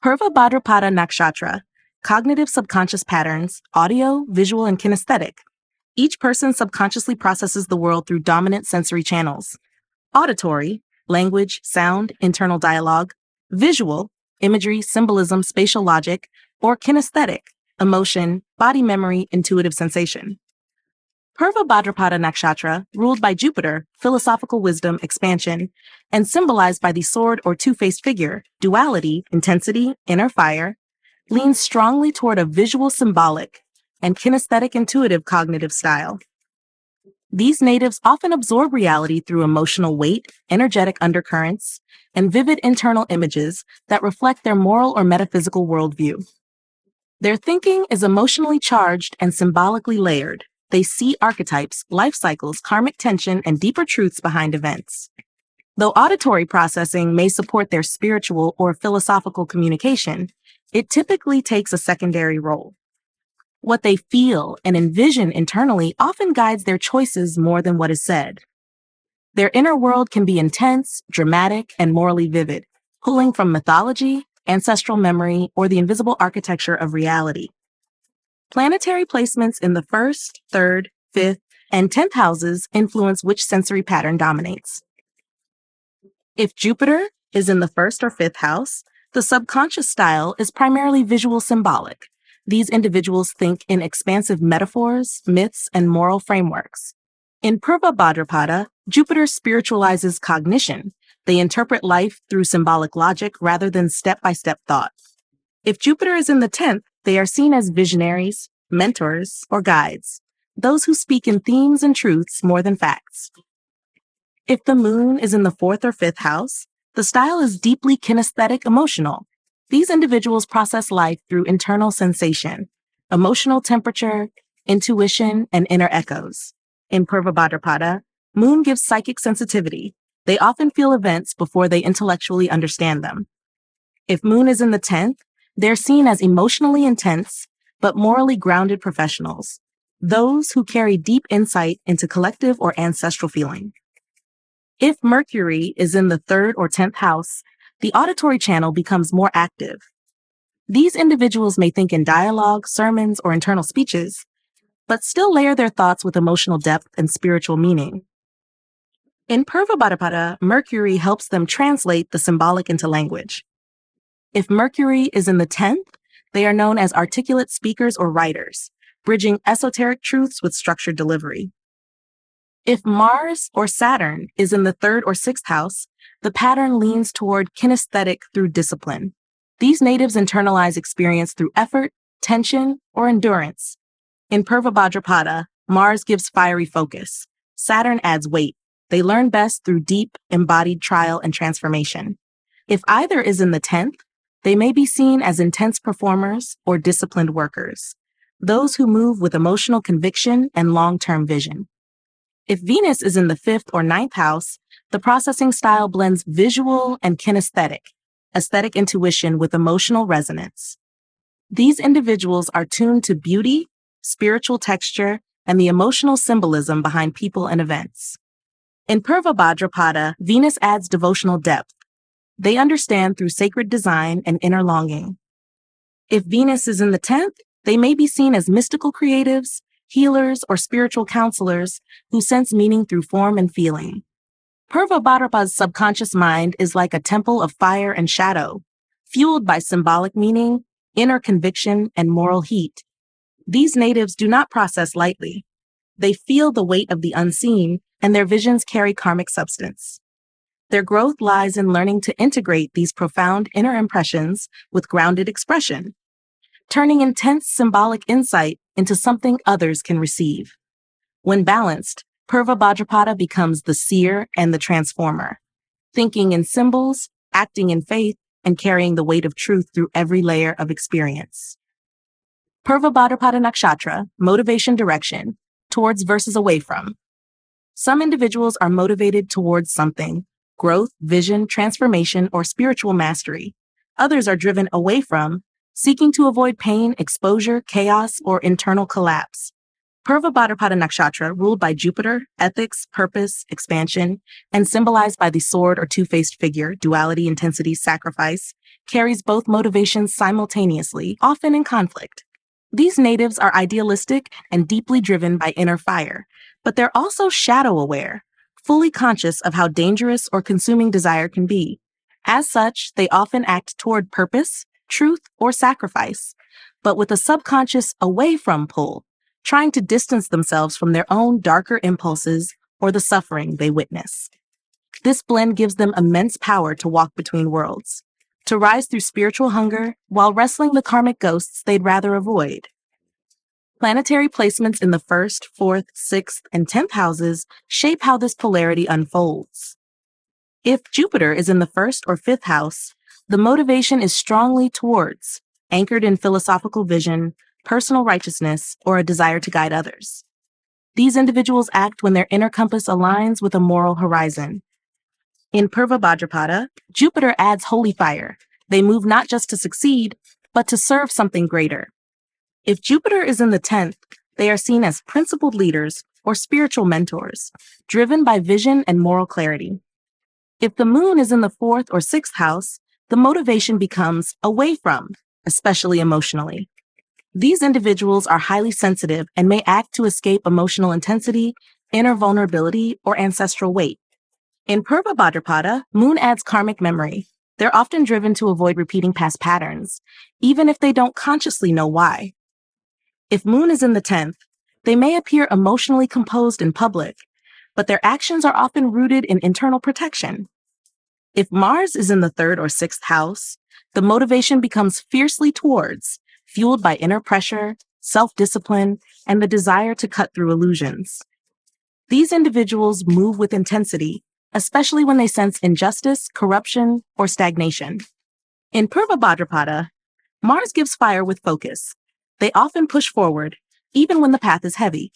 Purva Bhadrapada Nakshatra, cognitive subconscious patterns, audio, visual, and kinesthetic. Each person subconsciously processes the world through dominant sensory channels. Auditory, language, sound, internal dialogue. Visual, imagery, symbolism, spatial logic. Or kinesthetic, emotion, body memory, intuitive sensation. Purva Bhadrapada Nakshatra, ruled by Jupiter, philosophical wisdom, expansion, and symbolized by the sword or two-faced figure, duality, intensity, inner fire, leans strongly toward a visual symbolic and kinesthetic intuitive cognitive style. These natives often absorb reality through emotional weight, energetic undercurrents, and vivid internal images that reflect their moral or metaphysical worldview. Their thinking is emotionally charged and symbolically layered. They see archetypes, life cycles, karmic tension, and deeper truths behind events. Though auditory processing may support their spiritual or philosophical communication, it typically takes a secondary role. What they feel and envision internally often guides their choices more than what is said. Their inner world can be intense, dramatic, and morally vivid, pulling from mythology, ancestral memory, or the invisible architecture of reality. Planetary placements in the 1st, 3rd, 5th, and 10th houses influence which sensory pattern dominates. If Jupiter is in the 1st or 5th house, the subconscious style is primarily visual symbolic. These individuals think in expansive metaphors, myths, and moral frameworks. In Purva Bhadrapada, Jupiter spiritualizes cognition. They interpret life through symbolic logic rather than step-by-step thought. If Jupiter is in the 10th, they are seen as visionaries, mentors, or guides, those who speak in themes and truths more than facts. If the moon is in the 4th or 5th house, the style is deeply kinesthetic emotional. These individuals process life through internal sensation, emotional temperature, intuition, and inner echoes. In Purva Bhadrapada, moon gives psychic sensitivity. They often feel events before they intellectually understand them. If moon is in the 10th, they're seen as emotionally intense, but morally grounded professionals, those who carry deep insight into collective or ancestral feeling. If Mercury is in the 3rd or 10th house, the auditory channel becomes more active. These individuals may think in dialogue, sermons, or internal speeches, but still layer their thoughts with emotional depth and spiritual meaning. In Purva Bhadrapada, Mercury helps them translate the symbolic into language. If Mercury is in the 10th, they are known as articulate speakers or writers, bridging esoteric truths with structured delivery. If Mars or Saturn is in the 3rd or 6th house, the pattern leans toward kinesthetic through discipline. These natives internalize experience through effort, tension, or endurance. In Purva Bhadrapada, Mars gives fiery focus. Saturn adds weight. They learn best through deep, embodied trial and transformation. If either is in the 10th, they may be seen as intense performers or disciplined workers, those who move with emotional conviction and long-term vision. If Venus is in the 5th or 9th house, the processing style blends visual and kinesthetic, aesthetic intuition with emotional resonance. These individuals are tuned to beauty, spiritual texture, and the emotional symbolism behind people and events. In Purva Bhadrapada, Venus adds devotional depth. They understand through sacred design and inner longing. If Venus is in the 10th, they may be seen as mystical creatives, healers, or spiritual counselors who sense meaning through form and feeling. Purva Bhadrapada's subconscious mind is like a temple of fire and shadow, fueled by symbolic meaning, inner conviction, and moral heat. These natives do not process lightly. They feel the weight of the unseen, and their visions carry karmic substance. Their growth lies in learning to integrate these profound inner impressions with grounded expression, turning intense symbolic insight into something others can receive. When balanced, Purva Bhadrapada becomes the seer and the transformer, thinking in symbols, acting in faith, and carrying the weight of truth through every layer of experience. Purva Bhadrapada Nakshatra, motivation direction, towards versus away from. Some individuals are motivated towards something, growth, vision, transformation, or spiritual mastery. Others are driven away from, seeking to avoid pain, exposure, chaos, or internal collapse. Purva Bhadrapada Nakshatra, ruled by Jupiter, ethics, purpose, expansion, and symbolized by the sword or two-faced figure, duality, intensity, sacrifice, carries both motivations simultaneously, often in conflict. These natives are idealistic and deeply driven by inner fire, but they're also shadow-aware, fully conscious of how dangerous or consuming desire can be. As such, they often act toward purpose, truth, or sacrifice, but with a subconscious away-from pull, trying to distance themselves from their own darker impulses or the suffering they witness. This blend gives them immense power to walk between worlds, to rise through spiritual hunger while wrestling the karmic ghosts they'd rather avoid. Planetary placements in the 1st, 4th, 6th, and 10th houses shape how this polarity unfolds. If Jupiter is in the 1st or 5th house, the motivation is strongly towards, anchored in philosophical vision, personal righteousness, or a desire to guide others. These individuals act when their inner compass aligns with a moral horizon. In Purva Bhadrapada, Jupiter adds holy fire. They move not just to succeed, but to serve something greater. If Jupiter is in the 10th, they are seen as principled leaders or spiritual mentors, driven by vision and moral clarity. If the moon is in the 4th or 6th house, the motivation becomes away from, especially emotionally. These individuals are highly sensitive and may act to escape emotional intensity, inner vulnerability, or ancestral weight. In Purva Bhadrapada, moon adds karmic memory. They're often driven to avoid repeating past patterns, even if they don't consciously know why. If moon is in the 10th, they may appear emotionally composed in public, but their actions are often rooted in internal protection. If Mars is in the 3rd or 6th house, the motivation becomes fiercely towards, fueled by inner pressure, self-discipline, and the desire to cut through illusions. These individuals move with intensity, especially when they sense injustice, corruption, or stagnation. In Purva Bhadrapada, Mars gives fire with focus. They often push forward, even when the path is heavy.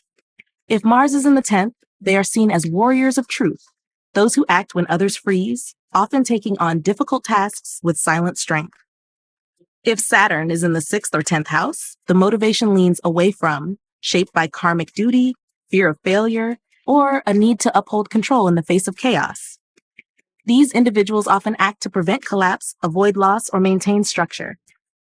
If Mars is in the 10th, they are seen as warriors of truth, those who act when others freeze, often taking on difficult tasks with silent strength. If Saturn is in the 6th or 10th house, the motivation leans away from, shaped by karmic duty, fear of failure, or a need to uphold control in the face of chaos. These individuals often act to prevent collapse, avoid loss, or maintain structure.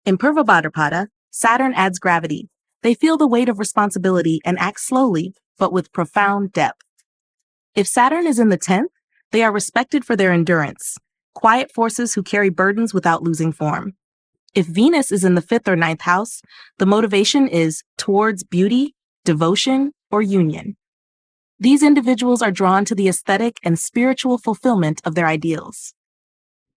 In Purva Bhadrapada, Saturn adds gravity. They feel the weight of responsibility and act slowly, but with profound depth. If Saturn is in the 10th, they are respected for their endurance, quiet forces who carry burdens without losing form. If Venus is in the 5th or 9th house, the motivation is towards beauty, devotion, or union. These individuals are drawn to the aesthetic and spiritual fulfillment of their ideals.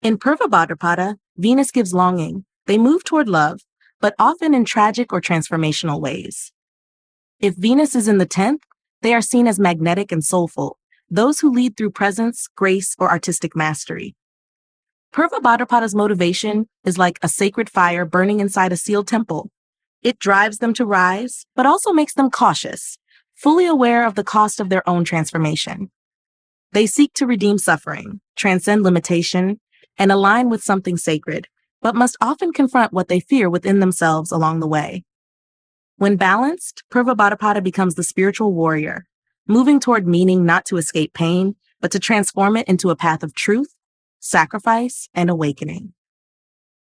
In Purva Bhadrapada, Venus gives longing. They move toward love, but often in tragic or transformational ways. If Venus is in the 10th, they are seen as magnetic and soulful, those who lead through presence, grace, or artistic mastery. Purva Bhadrapada's motivation is like a sacred fire burning inside a sealed temple. It drives them to rise, but also makes them cautious, fully aware of the cost of their own transformation. They seek to redeem suffering, transcend limitation, and align with something sacred, but must often confront what they fear within themselves along the way. When balanced, Purva Bhadrapada becomes the spiritual warrior, moving toward meaning not to escape pain, but to transform it into a path of truth, sacrifice, and awakening.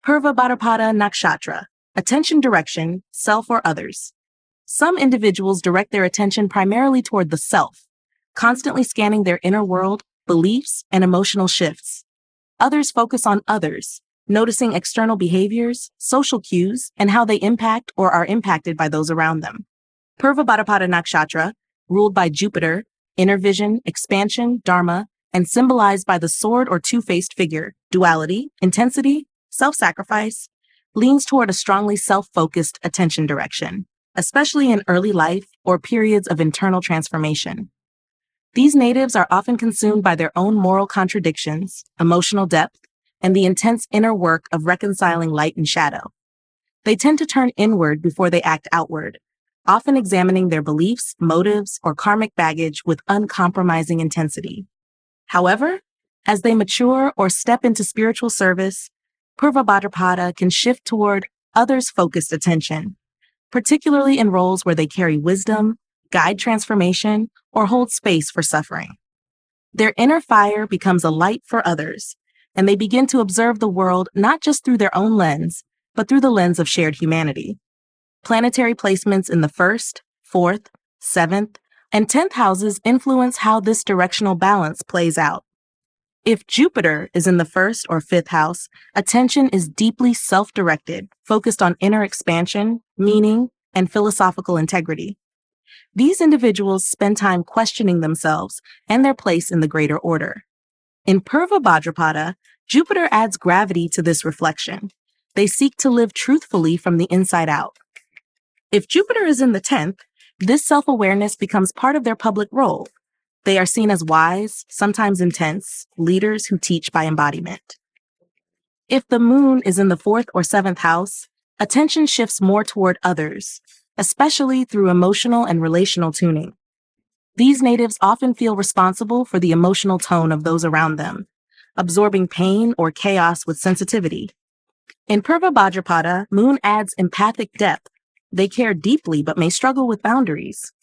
Purva Bhadrapada Nakshatra, attention direction, self or others. Some individuals direct their attention primarily toward the self, constantly scanning their inner world, beliefs, and emotional shifts. Others focus on others, noticing external behaviors, social cues, and how they impact or are impacted by those around them. Purva Bhadrapada Nakshatra, ruled by Jupiter, inner vision, expansion, Dharma, and symbolized by the sword or two-faced figure, duality, intensity, self-sacrifice, leans toward a strongly self-focused attention direction, especially in early life or periods of internal transformation. These natives are often consumed by their own moral contradictions, emotional depth, and the intense inner work of reconciling light and shadow. They tend to turn inward before they act outward, often examining their beliefs, motives, or karmic baggage with uncompromising intensity. However, as they mature or step into spiritual service, Purva Bhadrapada can shift toward others-focused attention, particularly in roles where they carry wisdom, guide transformation, or hold space for suffering. Their inner fire becomes a light for others, and they begin to observe the world not just through their own lens, but through the lens of shared humanity. Planetary placements in the 1st, 4th, 7th, and 10th houses influence how this directional balance plays out. If Jupiter is in the 1st or 5th house, attention is deeply self-directed, focused on inner expansion, meaning, and philosophical integrity. These individuals spend time questioning themselves and their place in the greater order. In Purva Bhadrapada, Jupiter adds gravity to this reflection. They seek to live truthfully from the inside out. If Jupiter is in the 10th, this self-awareness becomes part of their public role. They are seen as wise, sometimes intense, leaders who teach by embodiment. If the moon is in the 4th or 7th house, attention shifts more toward others, especially through emotional and relational tuning. These natives often feel responsible for the emotional tone of those around them, absorbing pain or chaos with sensitivity. In Purva Bhadrapada, moon adds empathic depth. They care deeply but may struggle with boundaries.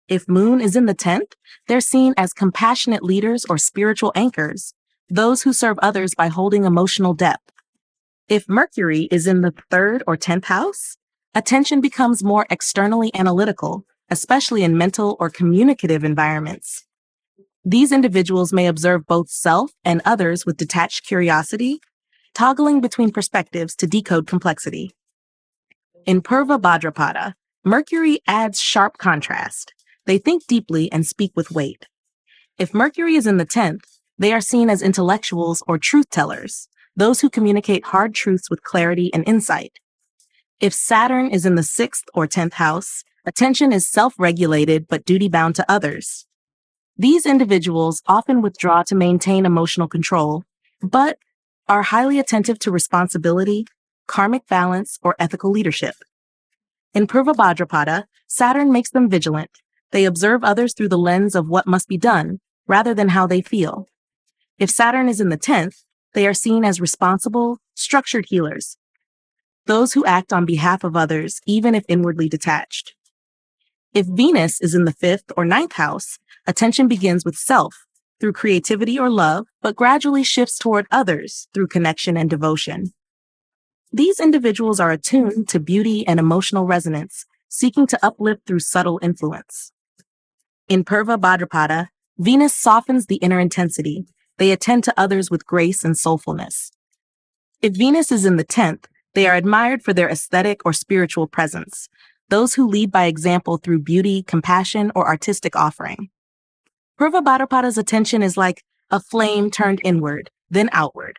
If moon is in the 10th, they're seen as compassionate leaders or spiritual anchors, those who serve others by holding emotional depth. If Mercury is in the 3rd or 10th house, attention becomes more externally analytical, especially in mental or communicative environments. These individuals may observe both self and others with detached curiosity, toggling between perspectives to decode complexity. In Purva Bhadrapada, Mercury adds sharp contrast. They think deeply and speak with weight. If Mercury is in the 10th, they are seen as intellectuals or truth tellers, those who communicate hard truths with clarity and insight. If Saturn is in the 6th or 10th house, attention is self-regulated but duty-bound to others. These individuals often withdraw to maintain emotional control, but are highly attentive to responsibility, karmic balance, or ethical leadership. In Purva Bhadrapada, Saturn makes them vigilant. They observe others through the lens of what must be done, rather than how they feel. If Saturn is in the 10th, they are seen as responsible, structured healers, those who act on behalf of others, even if inwardly detached. If Venus is in the 5th or 9th house, attention begins with self, through creativity or love, but gradually shifts toward others through connection and devotion. These individuals are attuned to beauty and emotional resonance, seeking to uplift through subtle influence. In Purva Bhadrapada, Venus softens the inner intensity. They attend to others with grace and soulfulness. If Venus is in the 10th, they are admired for their aesthetic or spiritual presence, those who lead by example through beauty, compassion, or artistic offering. Purva Bhadrapada's attention is like a flame turned inward, then outward.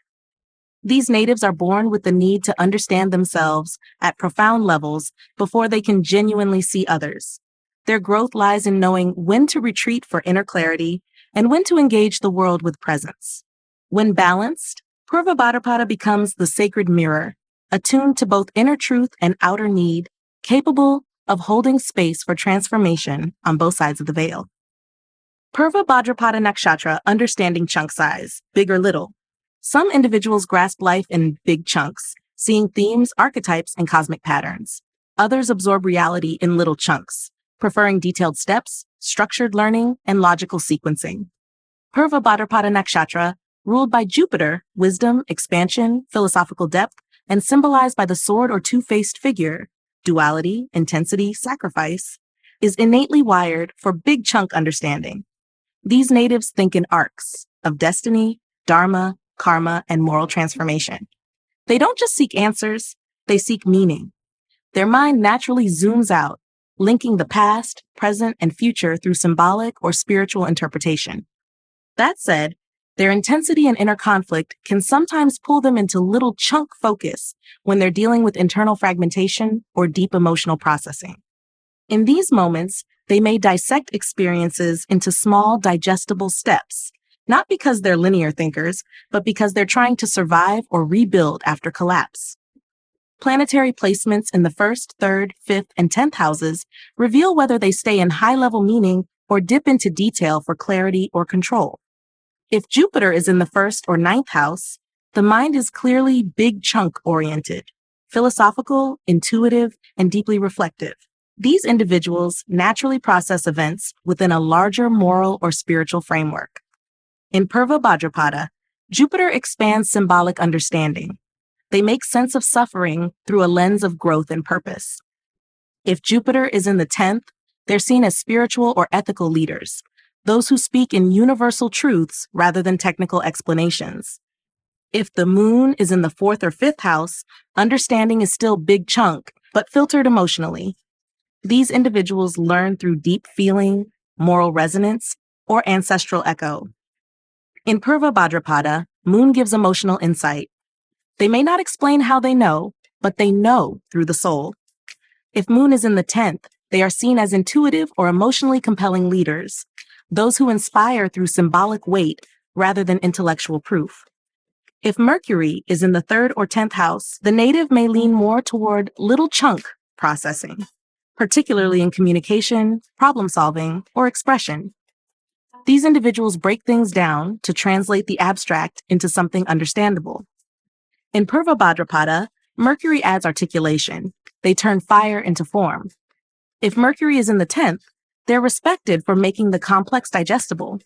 These natives are born with the need to understand themselves at profound levels before they can genuinely see others. Their growth lies in knowing when to retreat for inner clarity and when to engage the world with presence. When balanced, Purva Bhadrapada becomes the sacred mirror, attuned to both inner truth and outer need, capable of holding space for transformation on both sides of the veil. Purva Bhadrapada Nakshatra, understanding chunk size, big or little. Some individuals grasp life in big chunks, seeing themes, archetypes, and cosmic patterns. Others absorb reality in little chunks, preferring detailed steps, structured learning, and logical sequencing. Purva Bhadrapada Nakshatra, ruled by Jupiter, wisdom, expansion, philosophical depth, and symbolized by the sword or two-faced figure, duality, intensity, sacrifice, is innately wired for big chunk understanding. These natives think in arcs of destiny, Dharma, karma, and moral transformation. They don't just seek answers, they seek meaning. Their mind naturally zooms out, linking the past, present, and future through symbolic or spiritual interpretation. That said, their intensity and inner conflict can sometimes pull them into little chunk focus when they're dealing with internal fragmentation or deep emotional processing. In these moments, they may dissect experiences into small, digestible steps, not because they're linear thinkers, but because they're trying to survive or rebuild after collapse. Planetary placements in the 1st, 3rd, 5th, and 10th houses reveal whether they stay in high-level meaning or dip into detail for clarity or control. If Jupiter is in the 1st or 9th house, the mind is clearly big chunk oriented, philosophical, intuitive, and deeply reflective. These individuals naturally process events within a larger moral or spiritual framework. In Purva Bhadrapada, Jupiter expands symbolic understanding. They make sense of suffering through a lens of growth and purpose. If Jupiter is in the 10th, they're seen as spiritual or ethical leaders, those who speak in universal truths rather than technical explanations. If the moon is in the 4th or 5th house, understanding is still big chunk, but filtered emotionally. These individuals learn through deep feeling, moral resonance, or ancestral echo. In Purva Bhadrapada, moon gives emotional insight. They may not explain how they know, but they know through the soul. If moon is in the 10th, they are seen as intuitive or emotionally compelling leaders, those who inspire through symbolic weight rather than intellectual proof. If Mercury is in the 3rd or 10th house, the native may lean more toward little chunk processing, particularly in communication, problem solving, or expression. These individuals break things down to translate the abstract into something understandable. In Purva Bhadrapada, Mercury adds articulation. They turn fire into form. If Mercury is in the 10th, they're respected for making the complex digestible,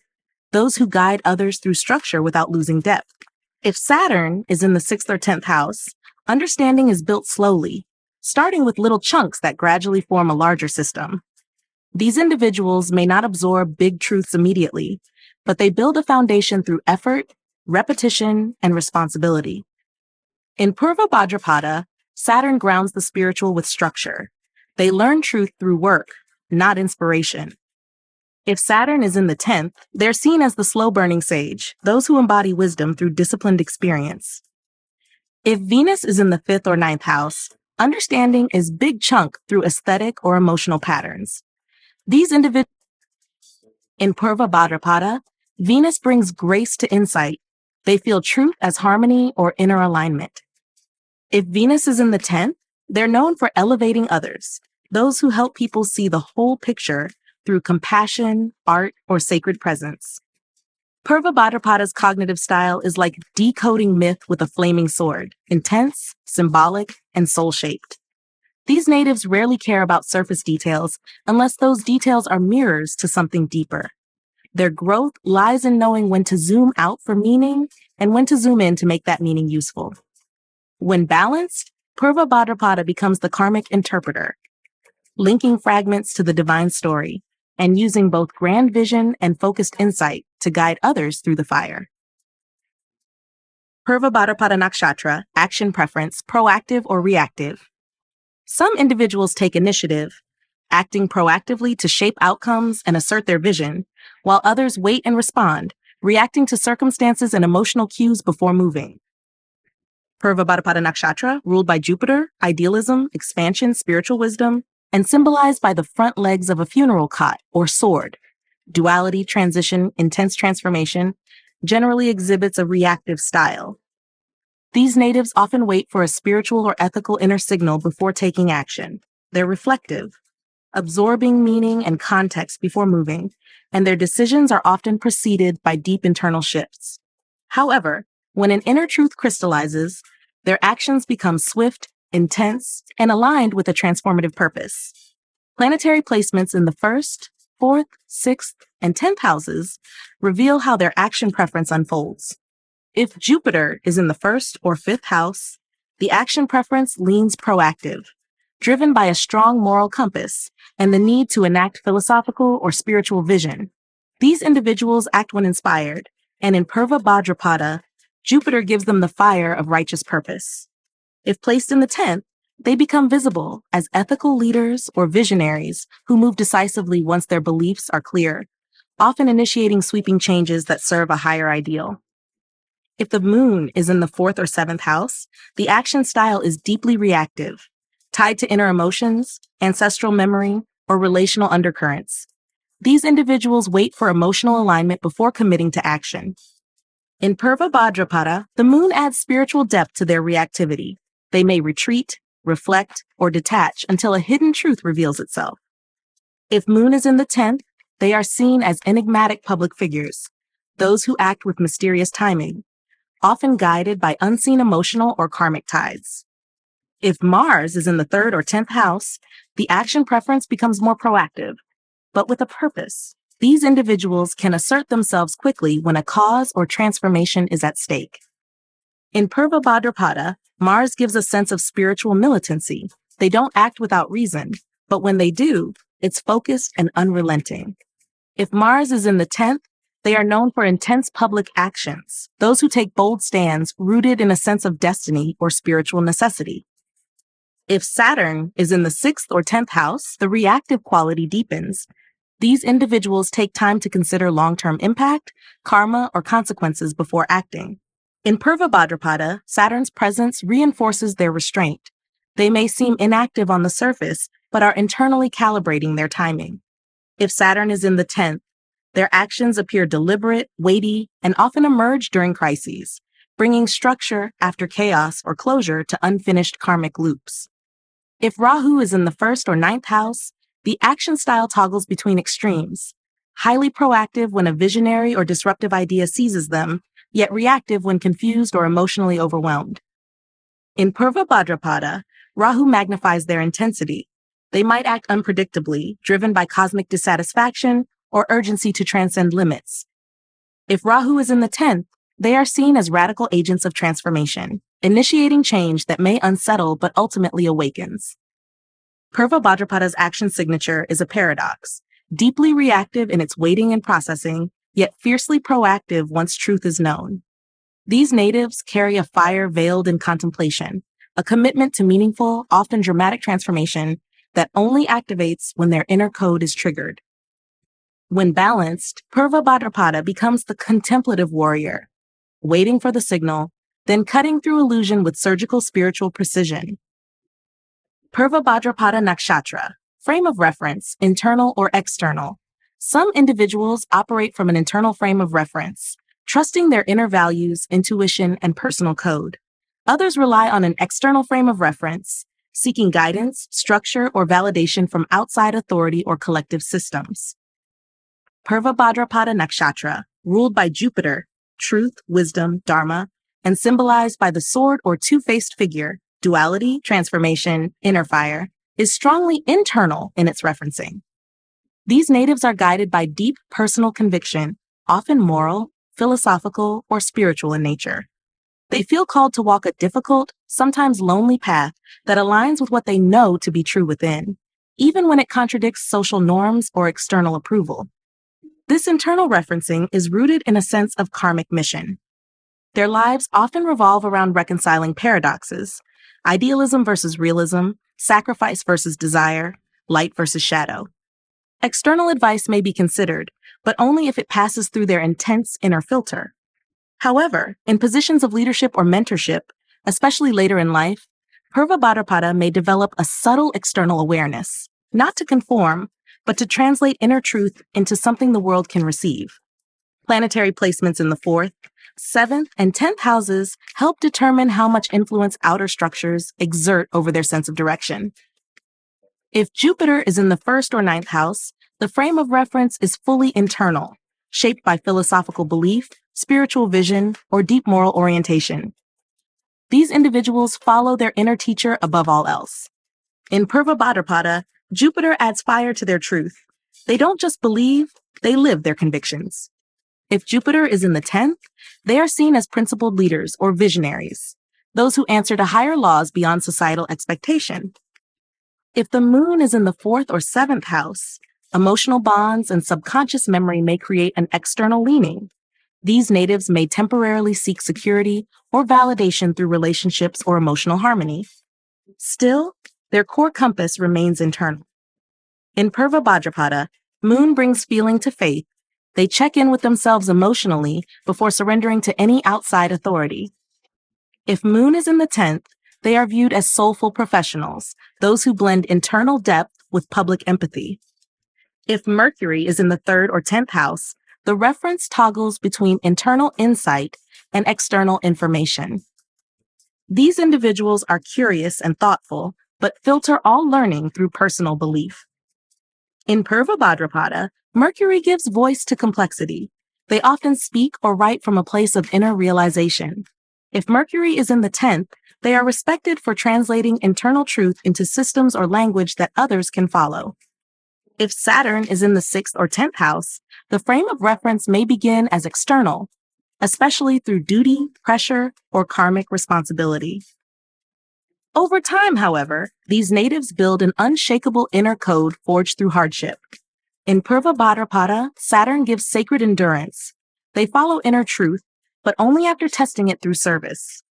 those who guide others through structure without losing depth. If Saturn is in the 6th or 10th house, understanding is built slowly, starting with little chunks that gradually form a larger system. These individuals may not absorb big truths immediately, but they build a foundation through effort, repetition, and responsibility. In Purva Bhadrapada, Saturn grounds the spiritual with structure. They learn truth through work, not inspiration. If Saturn is in the 10th, they're seen as the slow-burning sage, those who embody wisdom through disciplined experience. If Venus is in the 5th or 9th house, understanding is big chunk through aesthetic or emotional patterns. These individuals in Purva Bhadrapada, Venus brings grace to insight. They feel truth as harmony or inner alignment. If Venus is in the 10th, they're known for elevating others, those who help people see the whole picture through compassion, art, or sacred presence. Purva Bhadrapada's cognitive style is like decoding myth with a flaming sword, intense, symbolic, and soul-shaped. These natives rarely care about surface details unless those details are mirrors to something deeper. Their growth lies in knowing when to zoom out for meaning and when to zoom in to make that meaning useful. When balanced, Purva Bhadrapada becomes the karmic interpreter, linking fragments to the divine story and using both grand vision and focused insight to guide others through the fire. Purva Bhadrapada Nakshatra, action preference, proactive or reactive. Some individuals take initiative, acting proactively to shape outcomes and assert their vision, while others wait and respond, reacting to circumstances and emotional cues before moving. Purva Bhadrapada Nakshatra, ruled by Jupiter, idealism, expansion, spiritual wisdom, and symbolized by the front legs of a funeral cot or sword. Duality, transition, intense transformation, generally exhibits a reactive style. These natives often wait for a spiritual or ethical inner signal before taking action. They're reflective, absorbing meaning and context before moving, and their decisions are often preceded by deep internal shifts. However, when an inner truth crystallizes, their actions become swift, intense, and aligned with a transformative purpose. Planetary placements in the 1st, 4th, 6th, and 10th houses reveal how their action preference unfolds. If Jupiter is in the 1st or 5th house, the action preference leans proactive, driven by a strong moral compass and the need to enact philosophical or spiritual vision. These individuals act when inspired, and in Purva Bhadrapada, Jupiter gives them the fire of righteous purpose. If placed in the 10th, they become visible as ethical leaders or visionaries who move decisively once their beliefs are clear, often initiating sweeping changes that serve a higher ideal. If the moon is in the 4th or 7th house, the action style is deeply reactive, tied to inner emotions, ancestral memory, or relational undercurrents. These individuals wait for emotional alignment before committing to action. In Purva Bhadrapada, the moon adds spiritual depth to their reactivity. They may retreat, reflect, or detach until a hidden truth reveals itself. If moon is in the 10th, they are seen as enigmatic public figures, those who act with mysterious timing, often guided by unseen emotional or karmic tides. If Mars is in the 3rd or 10th house, the action preference becomes more proactive, but with a purpose. These individuals can assert themselves quickly when a cause or transformation is at stake. In Purva Bhadrapada, Mars gives a sense of spiritual militancy. They don't act without reason, but when they do, it's focused and unrelenting. If Mars is in the 10th, they are known for intense public actions, those who take bold stands rooted in a sense of destiny or spiritual necessity. If Saturn is in the 6th or 10th house, the reactive quality deepens. These individuals take time to consider long-term impact, karma, or consequences before acting. In Purva Bhadrapada, Saturn's presence reinforces their restraint. They may seem inactive on the surface, but are internally calibrating their timing. If Saturn is in the 10th, their actions appear deliberate, weighty, and often emerge during crises, bringing structure after chaos or closure to unfinished karmic loops. If Rahu is in the 1st or 9th house, the action style toggles between extremes, highly proactive when a visionary or disruptive idea seizes them, yet reactive when confused or emotionally overwhelmed. In Purva Bhadrapada, Rahu magnifies their intensity. They might act unpredictably, driven by cosmic dissatisfaction or urgency to transcend limits. If Rahu is in the 10th, they are seen as radical agents of transformation, initiating change that may unsettle but ultimately awakens. Purva Bhadrapada's action signature is a paradox, deeply reactive in its waiting and processing, yet fiercely proactive once truth is known. These natives carry a fire veiled in contemplation, a commitment to meaningful, often dramatic transformation that only activates when their inner code is triggered. When balanced, Purva Bhadrapada becomes the contemplative warrior, waiting for the signal, then cutting through illusion with surgical spiritual precision. Purva Bhadrapada Nakshatra, frame of reference, internal or external. Some individuals operate from an internal frame of reference, trusting their inner values, intuition, and personal code. Others rely on an external frame of reference, seeking guidance, structure, or validation from outside authority or collective systems. Purva Bhadrapada Nakshatra, ruled by Jupiter, truth, wisdom, Dharma, and symbolized by the sword or two-faced figure, duality, transformation, inner fire, is strongly internal in its referencing. These natives are guided by deep personal conviction, often moral, philosophical, or spiritual in nature. They feel called to walk a difficult, sometimes lonely path that aligns with what they know to be true within, even when it contradicts social norms or external approval. This internal referencing is rooted in a sense of karmic mission. Their lives often revolve around reconciling paradoxes, idealism versus realism, sacrifice versus desire, light versus shadow. External advice may be considered, but only if it passes through their intense inner filter. However, in positions of leadership or mentorship, especially later in life, Purva Bhadrapada may develop a subtle external awareness, not to conform, but to translate inner truth into something the world can receive. Planetary placements in the 4th, 7th, and 10th houses help determine how much influence outer structures exert over their sense of direction. If Jupiter is in the 1st or 9th house, the frame of reference is fully internal, shaped by philosophical belief, spiritual vision, or deep moral orientation. These individuals follow their inner teacher above all else. In Purva Bhadrapada, Jupiter adds fire to their truth. They don't just believe, they live their convictions. If Jupiter is in the 10th, they are seen as principled leaders or visionaries, those who answer to higher laws beyond societal expectation. If the moon is in the 4th or 7th house, emotional bonds and subconscious memory may create an external leaning. These natives may temporarily seek security or validation through relationships or emotional harmony. Still, their core compass remains internal. In Purva Bhadrapada, moon brings feeling to faith. They check in with themselves emotionally before surrendering to any outside authority. If moon is in the 10th, they are viewed as soulful professionals, those who blend internal depth with public empathy. If Mercury is in the 3rd or 10th house, the reference toggles between internal insight and external information. These individuals are curious and thoughtful, but filter all learning through personal belief. In Purva Bhadrapada, Mercury gives voice to complexity. They often speak or write from a place of inner realization. If Mercury is in the 10th, they are respected for translating internal truth into systems or language that others can follow. If Saturn is in the 6th or 10th house, the frame of reference may begin as external, especially through duty, pressure, or karmic responsibility. Over time, however, these natives build an unshakable inner code forged through hardship. In Purva Bhadrapada, Saturn gives sacred endurance. They follow inner truth, but only after testing it through service.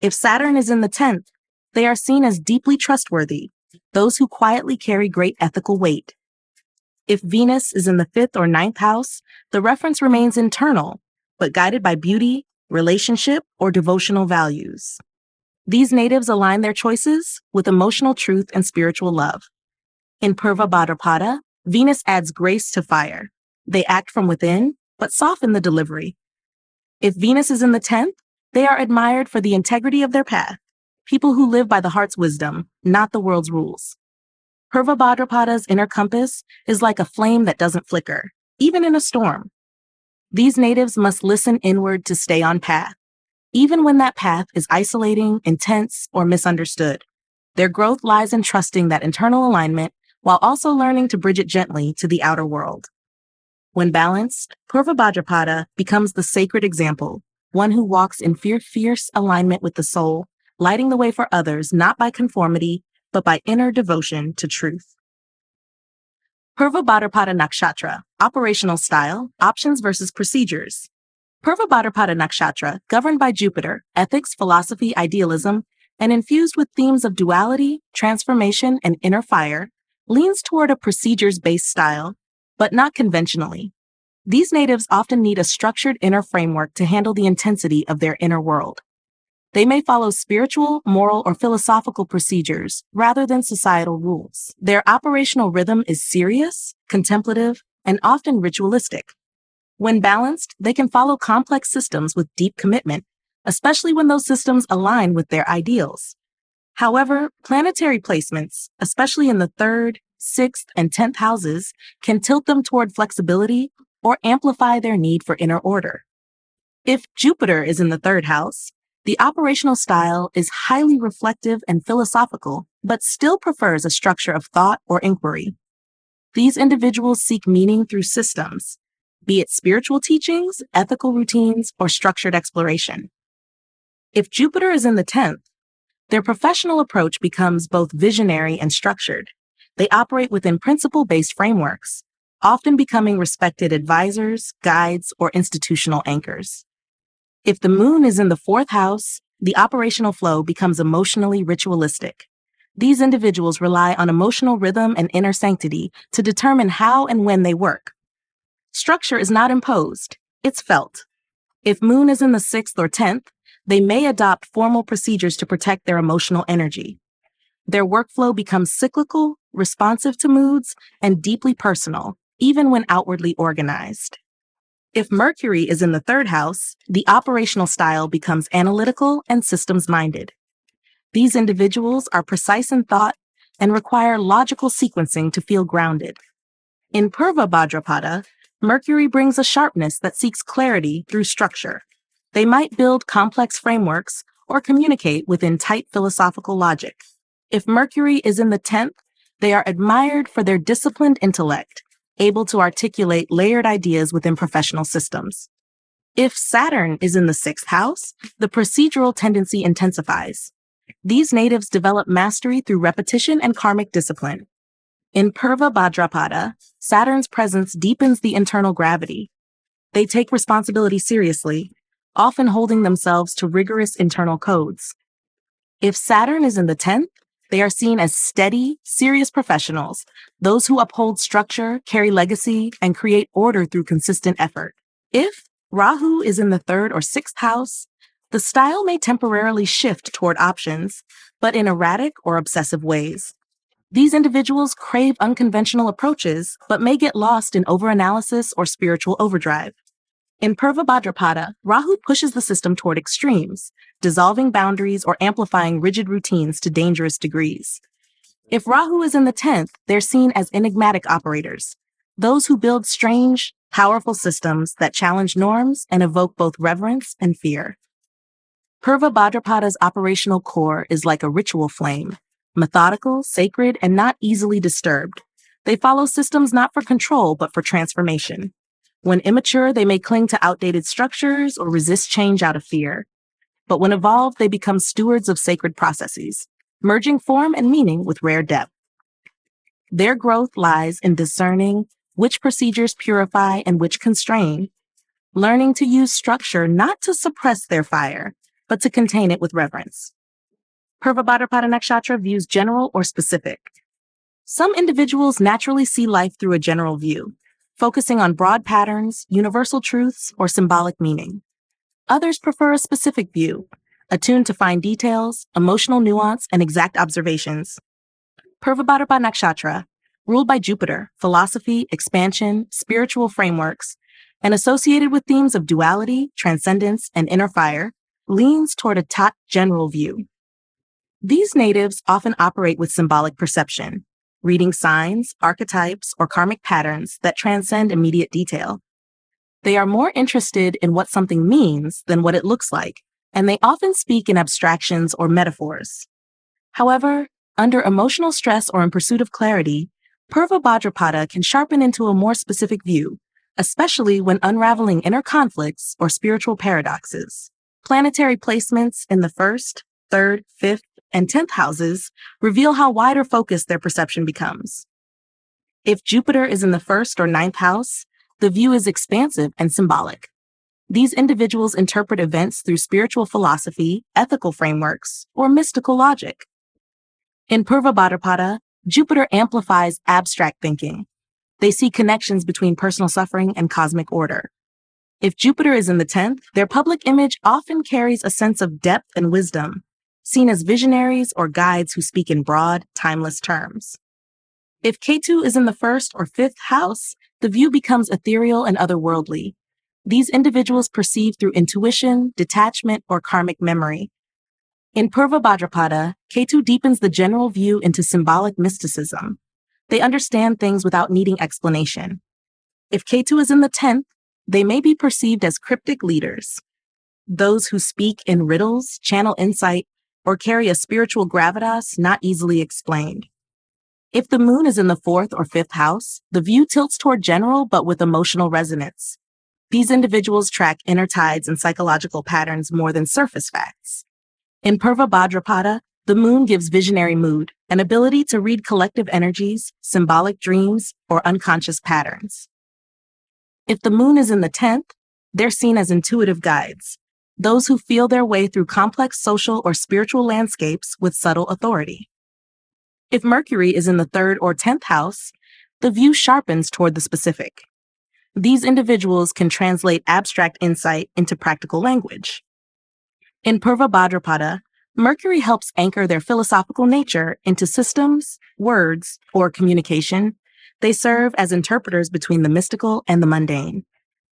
If Saturn is in the 10th, they are seen as deeply trustworthy, those who quietly carry great ethical weight. If Venus is in the 5th or 9th house, the reference remains internal, but guided by beauty, relationship, or devotional values. These natives align their choices with emotional truth and spiritual love. In Purva Bhadrapada, Venus adds grace to fire. They act from within, but soften the delivery. If Venus is in the 10th, they are admired for the integrity of their path, people who live by the heart's wisdom, not the world's rules. Purva Bhadrapada's inner compass is like a flame that doesn't flicker, even in a storm. These natives must listen inward to stay on path, even when that path is isolating, intense, or misunderstood. Their growth lies in trusting that internal alignment while also learning to bridge it gently to the outer world. When balanced, Purva Bhadrapada becomes the sacred example, one who walks in fierce alignment with the soul, lighting the way for others not by conformity, but by inner devotion to truth. Purva Bhadrapada Nakshatra, operational style, options versus procedures. Purva Bhadrapada Nakshatra, governed by Jupiter, ethics, philosophy, idealism, and infused with themes of duality, transformation, and inner fire, leans toward a procedures-based style, but not conventionally. These natives often need a structured inner framework to handle the intensity of their inner world. They may follow spiritual, moral, or philosophical procedures rather than societal rules. Their operational rhythm is serious, contemplative, and often ritualistic. When balanced, they can follow complex systems with deep commitment, especially when those systems align with their ideals. However, planetary placements, especially in the 3rd, 6th, and 10th houses, can tilt them toward flexibility or amplify their need for inner order. If Jupiter is in the 3rd house, the operational style is highly reflective and philosophical, but still prefers a structure of thought or inquiry. These individuals seek meaning through systems, be it spiritual teachings, ethical routines, or structured exploration. If Jupiter is in the 10th, their professional approach becomes both visionary and structured. They operate within principle-based frameworks, often becoming respected advisors, guides, or institutional anchors. If the moon is in the 4th house, the operational flow becomes emotionally ritualistic. These individuals rely on emotional rhythm and inner sanctity to determine how and when they work. Structure is not imposed, it's felt. If moon is in the 6th or 10th, they may adopt formal procedures to protect their emotional energy. Their workflow becomes cyclical, responsive to moods, and deeply personal, even when outwardly organized. If Mercury is in the 3rd house, the operational style becomes analytical and systems-minded. These individuals are precise in thought and require logical sequencing to feel grounded. In Purva Bhadrapada, Mercury brings a sharpness that seeks clarity through structure. They might build complex frameworks or communicate within tight philosophical logic. If Mercury is in the 10th, they are admired for their disciplined intellect, able to articulate layered ideas within professional systems. If Saturn is in the 6th house, the procedural tendency intensifies. These natives develop mastery through repetition and karmic discipline. In Purva Bhadrapada, Saturn's presence deepens the internal gravity. They take responsibility seriously, often holding themselves to rigorous internal codes. If Saturn is in the 10th, they are seen as steady, serious professionals, those who uphold structure, carry legacy, and create order through consistent effort. If Rahu is in the 3rd or 6th house, the style may temporarily shift toward options, but in erratic or obsessive ways. These individuals crave unconventional approaches, but may get lost in overanalysis or spiritual overdrive. In Purva Bhadrapada, Rahu pushes the system toward extremes, dissolving boundaries or amplifying rigid routines to dangerous degrees. If Rahu is in the 10th, they're seen as enigmatic operators, those who build strange, powerful systems that challenge norms and evoke both reverence and fear. Purva Bhadrapada's operational core is like a ritual flame, methodical, sacred, and not easily disturbed. They follow systems not for control, but for transformation. When immature, they may cling to outdated structures or resist change out of fear. But when evolved, they become stewards of sacred processes, merging form and meaning with rare depth. Their growth lies in discerning which procedures purify and which constrain, learning to use structure not to suppress their fire, but to contain it with reverence. Purva Bhadrapada Nakshatra views general or specific. Some individuals naturally see life through a general view, focusing on broad patterns, universal truths, or symbolic meaning. Others prefer a specific view, attuned to fine details, emotional nuance, and exact observations. Purva Bhadrapada Nakshatra, ruled by Jupiter, philosophy, expansion, spiritual frameworks, and associated with themes of duality, transcendence, and inner fire, leans toward a top general view. These natives often operate with symbolic perception, reading signs, archetypes, or karmic patterns that transcend immediate detail. They are more interested in what something means than what it looks like, and they often speak in abstractions or metaphors. However, under emotional stress or in pursuit of clarity, Purva Bhadrapada can sharpen into a more specific view, especially when unraveling inner conflicts or spiritual paradoxes. Planetary placements in the 1st, 3rd, 5th, and 10th houses reveal how wider focused their perception becomes. If Jupiter is in the 1st or 9th house, the view is expansive and symbolic. These individuals interpret events through spiritual philosophy, ethical frameworks, or mystical logic. In Purva Bhadrapada, Jupiter amplifies abstract thinking. They see connections between personal suffering and cosmic order. If Jupiter is in the 10th, their public image often carries a sense of depth and wisdom, seen as visionaries or guides who speak in broad, timeless terms. If Ketu is in the 1st or 5th house, the view becomes ethereal and otherworldly. These individuals perceive through intuition, detachment, or karmic memory. In Purva Bhadrapada, Ketu deepens the general view into symbolic mysticism. They understand things without needing explanation. If Ketu is in the 10th, they may be perceived as cryptic leaders, those who speak in riddles, channel insight, or carry a spiritual gravitas not easily explained. If the moon is in the 4th or 5th house, the view tilts toward general but with emotional resonance. These individuals track inner tides and psychological patterns more than surface facts. In Purva Bhadrapada, the moon gives visionary mood, an ability to read collective energies, symbolic dreams, or unconscious patterns. If the moon is in the 10th, they're seen as intuitive guides, those who feel their way through complex social or spiritual landscapes with subtle authority. If Mercury is in the 3rd or 10th house, the view sharpens toward the specific. These individuals can translate abstract insight into practical language. In Purva Bhadrapada, Mercury helps anchor their philosophical nature into systems, words, or communication. They serve as interpreters between the mystical and the mundane.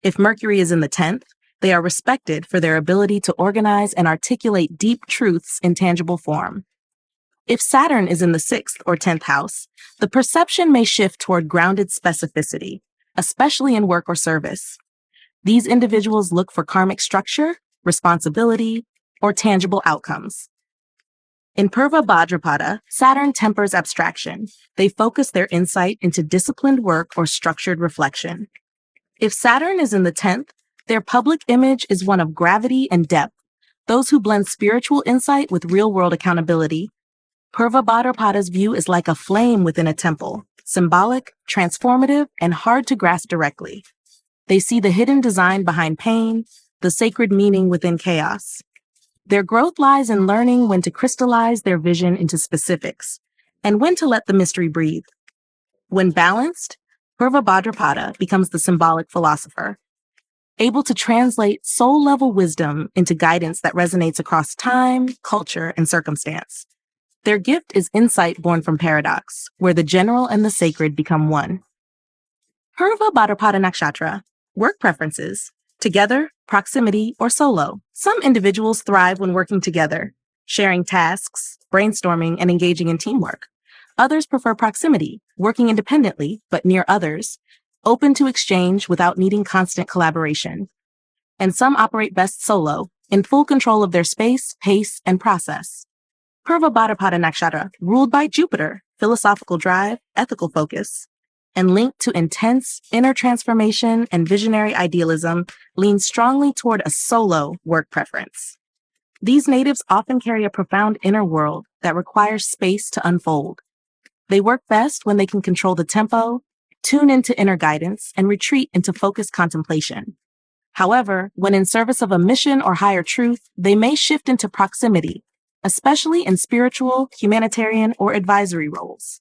If Mercury is in the 10th, they are respected for their ability to organize and articulate deep truths in tangible form. If Saturn is in the 6th or 10th house, the perception may shift toward grounded specificity, especially in work or service. These individuals look for karmic structure, responsibility, or tangible outcomes. In Purva Bhadrapada, Saturn tempers abstraction. They focus their insight into disciplined work or structured reflection. If Saturn is in the 10th, their public image is one of gravity and depth, those who blend spiritual insight with real-world accountability. Purva Bhadrapada's view is like a flame within a temple, symbolic, transformative, and hard to grasp directly. They see the hidden design behind pain, the sacred meaning within chaos. Their growth lies in learning when to crystallize their vision into specifics and when to let the mystery breathe. When balanced, Purva Bhadrapada becomes the symbolic philosopher, able to translate soul-level wisdom into guidance that resonates across time, culture, and circumstance. Their gift is insight born from paradox, where the general and the sacred become one. Purva Bhadrapada Nakshatra, work preferences, together, proximity, or solo. Some individuals thrive when working together, sharing tasks, brainstorming, and engaging in teamwork. Others prefer proximity, working independently, but near others, open to exchange without needing constant collaboration. And some operate best solo, in full control of their space, pace, and process. Purva Bhadrapada Nakshatra, ruled by Jupiter, philosophical drive, ethical focus, and linked to intense inner transformation and visionary idealism, leans strongly toward a solo work preference. These natives often carry a profound inner world that requires space to unfold. They work best when they can control the tempo, tune into inner guidance, and retreat into focused contemplation. However, when in service of a mission or higher truth, they may shift into proximity, especially in spiritual, humanitarian, or advisory roles.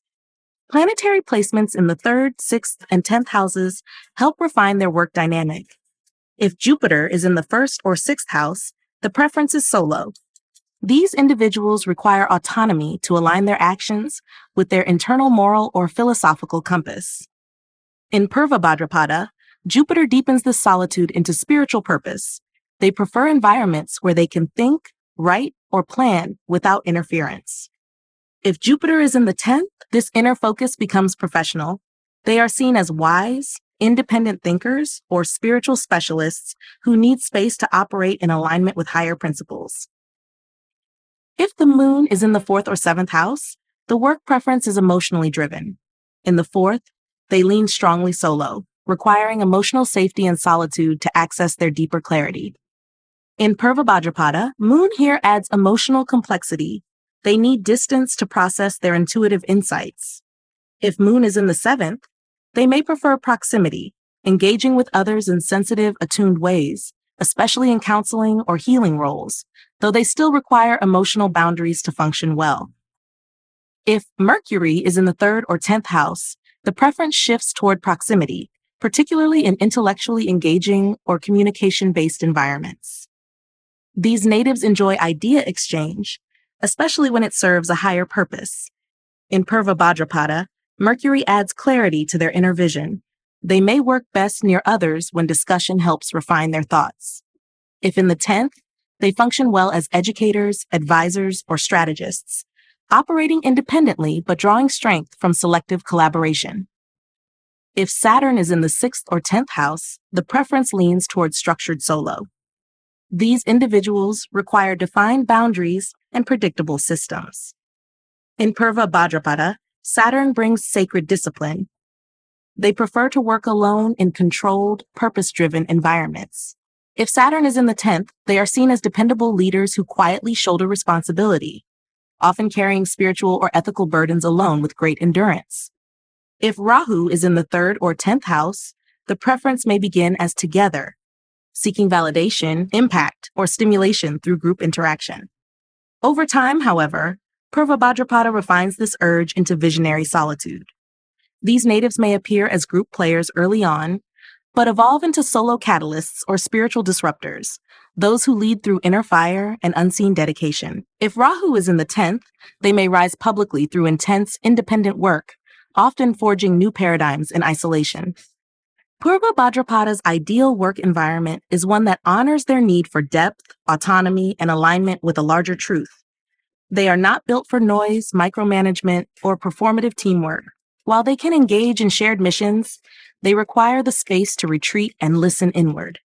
Planetary placements in the 3rd, 6th, and 10th houses help refine their work dynamic. If Jupiter is in the 1st or 6th house, the preference is solo. These individuals require autonomy to align their actions with their internal moral or philosophical compass. In Purva Bhadrapada, Jupiter deepens this solitude into spiritual purpose. They prefer environments where they can think, write, or plan without interference. If Jupiter is in the 10th, this inner focus becomes professional. They are seen as wise, independent thinkers, or spiritual specialists who need space to operate in alignment with higher principles. If the moon is in the 4th or 7th house, the work preference is emotionally driven. In the 4th, they lean strongly solo, requiring emotional safety and solitude to access their deeper clarity. In Purva Bhadrapada, moon here adds emotional complexity. They need distance to process their intuitive insights. If moon is in the 7th, they may prefer proximity, engaging with others in sensitive, attuned ways, especially in counseling or healing roles, though they still require emotional boundaries to function well. If Mercury is in the 3rd or 10th house, the preference shifts toward proximity, particularly in intellectually engaging or communication-based environments. These natives enjoy idea exchange, especially when it serves a higher purpose. In Purva Bhadrapada, Mercury adds clarity to their inner vision. They may work best near others when discussion helps refine their thoughts. If in the 10th, they function well as educators, advisors, or strategists, operating independently but drawing strength from selective collaboration. If Saturn is in the 6th or 10th house, the preference leans towards structured solo. These individuals require defined boundaries and predictable systems. In Purva Bhadrapada, Saturn brings sacred discipline. They prefer to work alone in controlled, purpose-driven environments. If Saturn is in the 10th, they are seen as dependable leaders who quietly shoulder responsibility, often carrying spiritual or ethical burdens alone with great endurance. If Rahu is in the 3rd or 10th house, the preference may begin as together, seeking validation, impact, or stimulation through group interaction. Over time, however, Purva Bhadrapada refines this urge into visionary solitude. These natives may appear as group players early on, but evolve into solo catalysts or spiritual disruptors, those who lead through inner fire and unseen dedication. If Rahu is in the 10th, they may rise publicly through intense, independent work, often forging new paradigms in isolation. Purva Bhadrapada's ideal work environment is one that honors their need for depth, autonomy, and alignment with a larger truth. They are not built for noise, micromanagement, or performative teamwork. While they can engage in shared missions, they require the space to retreat and listen inward.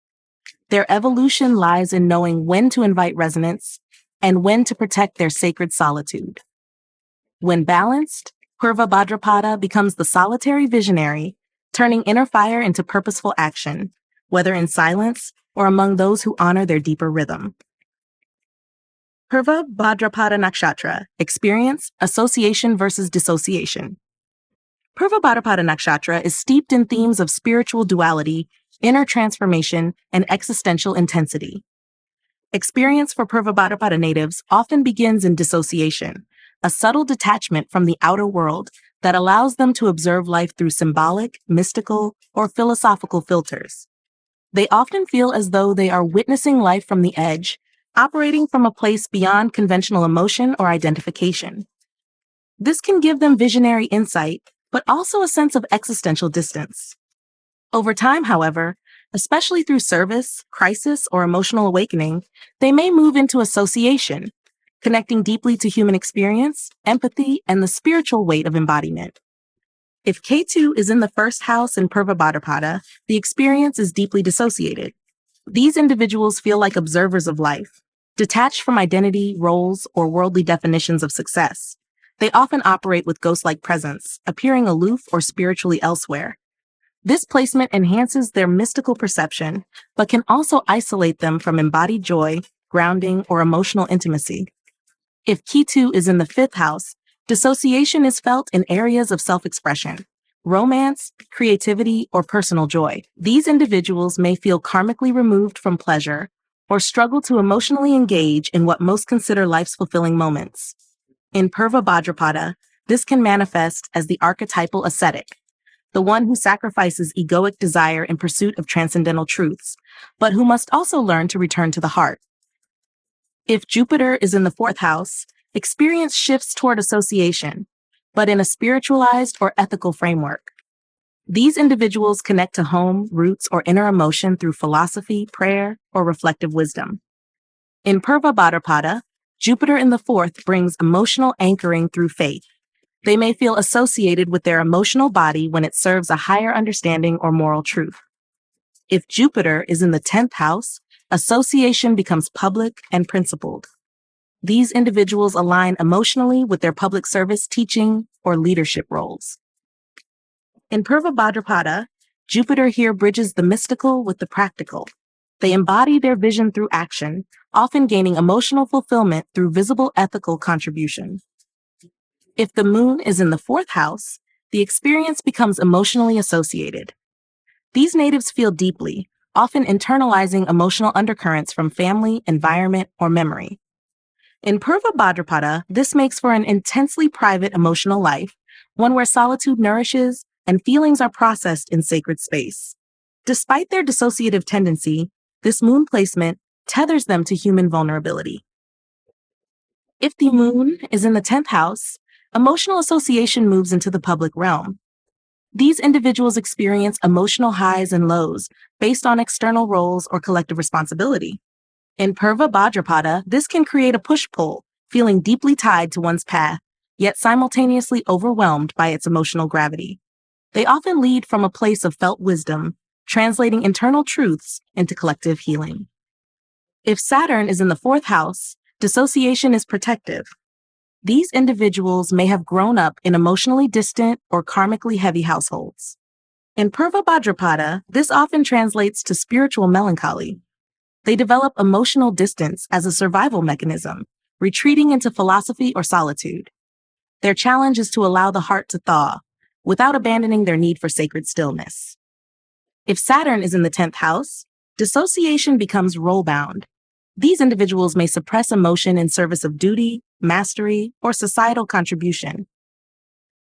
Their evolution lies in knowing when to invite resonance and when to protect their sacred solitude. When balanced, Purva Bhadrapada becomes the solitary visionary, turning inner fire into purposeful action, whether in silence or among those who honor their deeper rhythm. Purva Bhadrapada Nakshatra, experience, association versus dissociation. Purva Bhadrapada Nakshatra is steeped in themes of spiritual duality, inner transformation, and existential intensity. Experience for Purva Bhadrapada natives often begins in dissociation, a subtle detachment from the outer world that allows them to observe life through symbolic, mystical, or philosophical filters. They often feel as though they are witnessing life from the edge, operating from a place beyond conventional emotion or identification. This can give them visionary insight, but also a sense of existential distance. Over time, however, especially through service, crisis, or emotional awakening, they may move into association, connecting deeply to human experience, empathy, and the spiritual weight of embodiment. If K2 is in the 1st house in Purva Bhadrapada, the experience is deeply dissociated. These individuals feel like observers of life, detached from identity, roles, or worldly definitions of success. They often operate with ghost-like presence, appearing aloof or spiritually elsewhere. This placement enhances their mystical perception, but can also isolate them from embodied joy, grounding, or emotional intimacy. If Ketu is in the fifth house, dissociation is felt in areas of self-expression, romance, creativity, or personal joy. These individuals may feel karmically removed from pleasure or struggle to emotionally engage in what most consider life's fulfilling moments. In Purva Bhadrapada, this can manifest as the archetypal ascetic, the one who sacrifices egoic desire in pursuit of transcendental truths, but who must also learn to return to the heart. If Jupiter is in the fourth house, experience shifts toward association, but in a spiritualized or ethical framework. These individuals connect to home, roots, or inner emotion through philosophy, prayer, or reflective wisdom. In Purva Bhadrapada, Jupiter in the fourth brings emotional anchoring through faith. They may feel associated with their emotional body when it serves a higher understanding or moral truth. If Jupiter is in the 10th house, association becomes public and principled. These individuals align emotionally with their public service, teaching, or leadership roles. In Purva Bhadrapada, Jupiter here bridges the mystical with the practical. They embody their vision through action, often gaining emotional fulfillment through visible ethical contribution. If the moon is in the fourth house, the experience becomes emotionally associated. These natives feel deeply, often internalizing emotional undercurrents from family, environment, or memory. In Purva Bhadrapada, this makes for an intensely private emotional life, one where solitude nourishes and feelings are processed in sacred space. Despite their dissociative tendency, this moon placement tethers them to human vulnerability. If the moon is in the 10th house, emotional association moves into the public realm. These individuals experience emotional highs and lows based on external roles or collective responsibility. In Purva Bhadrapada, this can create a push-pull, feeling deeply tied to one's path, yet simultaneously overwhelmed by its emotional gravity. They often lead from a place of felt wisdom, translating internal truths into collective healing. If Saturn is in the fourth house, dissociation is protective. These individuals may have grown up in emotionally distant or karmically heavy households. In Purva Bhadrapada, this often translates to spiritual melancholy. They develop emotional distance as a survival mechanism, retreating into philosophy or solitude. Their challenge is to allow the heart to thaw, without abandoning their need for sacred stillness. If Saturn is in the 10th house, dissociation becomes role-bound. These individuals may suppress emotion in service of duty, mastery, or societal contribution.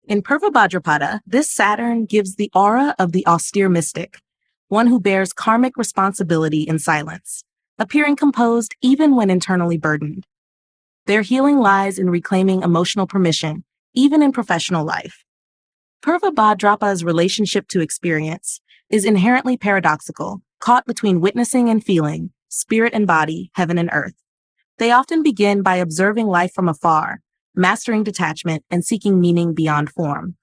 In Purva Bhadrapada, this Saturn gives the aura of the austere mystic, one who bears karmic responsibility in silence, appearing composed even when internally burdened. Their healing lies in reclaiming emotional permission, even in professional life. Purva Bhadrapada's relationship to experience is inherently paradoxical, caught between witnessing and feeling, spirit and body, heaven and earth. They often begin by observing life from afar, mastering detachment and seeking meaning beyond form.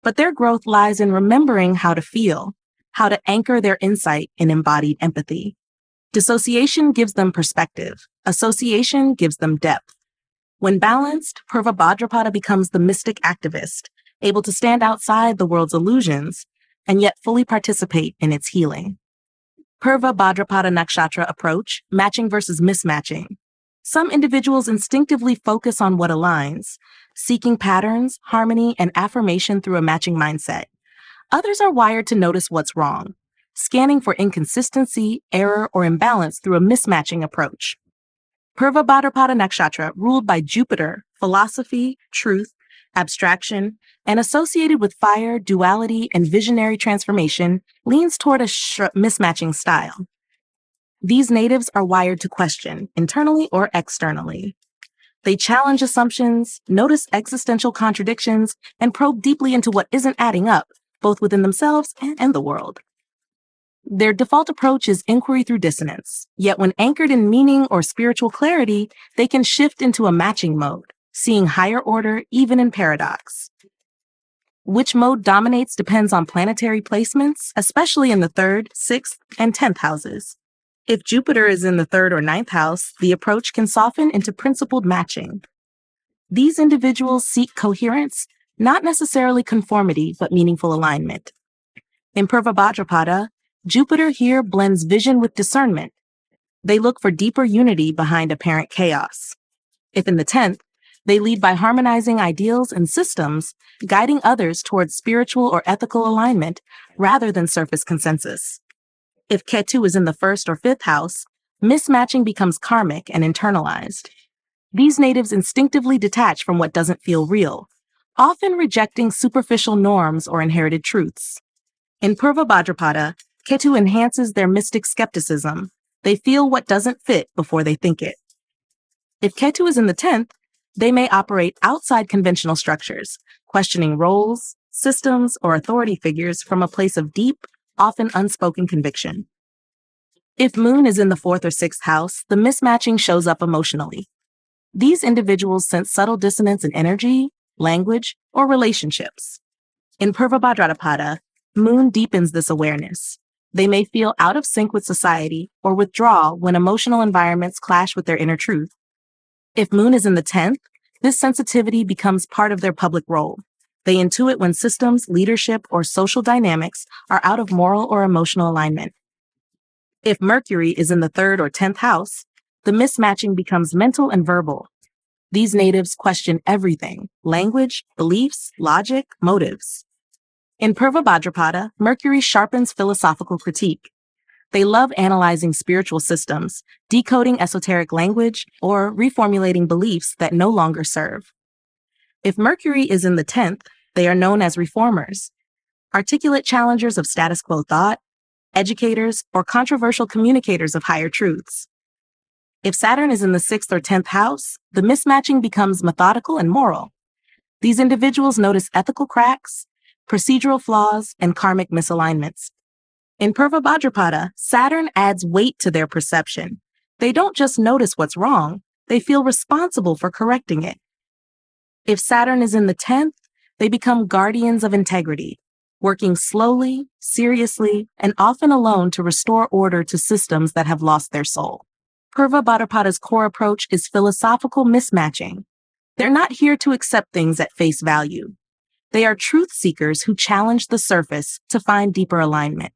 But their growth lies in remembering how to feel, how to anchor their insight in embodied empathy. Dissociation gives them perspective. Association gives them depth. When balanced, Purva Bhadrapada becomes the mystic activist, able to stand outside the world's illusions and yet fully participate in its healing. Purva Bhadrapada Nakshatra approach, matching versus mismatching. Some individuals instinctively focus on what aligns, seeking patterns, harmony, and affirmation through a matching mindset. Others are wired to notice what's wrong, scanning for inconsistency, error, or imbalance through a mismatching approach. Purva Bhadrapada Nakshatra, ruled by Jupiter, philosophy, truth, abstraction, and associated with fire, duality, and visionary transformation, leans toward a mismatching style. These natives are wired to question, internally or externally. They challenge assumptions, notice existential contradictions, and probe deeply into what isn't adding up, both within themselves and the world. Their default approach is inquiry through dissonance, yet when anchored in meaning or spiritual clarity, they can shift into a matching mode, seeing higher order even in paradox. Which mode dominates depends on planetary placements, especially in the 3rd, 6th, and 10th houses. If Jupiter is in the third or ninth house, the approach can soften into principled matching. These individuals seek coherence, not necessarily conformity, but meaningful alignment. In Purva Bhadrapada, Jupiter here blends vision with discernment. They look for deeper unity behind apparent chaos. If in the 10th, they lead by harmonizing ideals and systems, guiding others towards spiritual or ethical alignment rather than surface consensus. If Ketu is in the first or fifth house, mismatching becomes karmic and internalized. These natives instinctively detach from what doesn't feel real, often rejecting superficial norms or inherited truths. In Purva Bhadrapada, Ketu enhances their mystic skepticism. They feel what doesn't fit before they think it. If Ketu is in the 10th, they may operate outside conventional structures, questioning roles, systems, or authority figures from a place of deep, often unspoken conviction. If Moon is in the fourth or sixth house, the mismatching shows up emotionally. These individuals sense subtle dissonance in energy, language, or relationships. In Purva Bhadrapada, Moon deepens this awareness. They may feel out of sync with society or withdraw when emotional environments clash with their inner truth. If Moon is in the 10th, this sensitivity becomes part of their public role. They intuit when systems, leadership, or social dynamics are out of moral or emotional alignment. If Mercury is in the third or 10th house, the mismatching becomes mental and verbal. These natives question everything: language, beliefs, logic, motives. In Purva Bhadrapada, Mercury sharpens philosophical critique. They love analyzing spiritual systems, decoding esoteric language, or reformulating beliefs that no longer serve. If Mercury is in the 10th, they are known as reformers, articulate challengers of status quo thought, educators, or controversial communicators of higher truths. If Saturn is in the 6th or 10th house, the mismatching becomes methodical and moral. These individuals notice ethical cracks, procedural flaws, and karmic misalignments. In Purva Bhadrapada, Saturn adds weight to their perception. They don't just notice what's wrong, they feel responsible for correcting it. If Saturn is in the 10th, they become guardians of integrity, working slowly, seriously, and often alone to restore order to systems that have lost their soul. Purva Bhadrapada's core approach is philosophical mismatching. They're not here to accept things at face value. They are truth seekers who challenge the surface to find deeper alignment.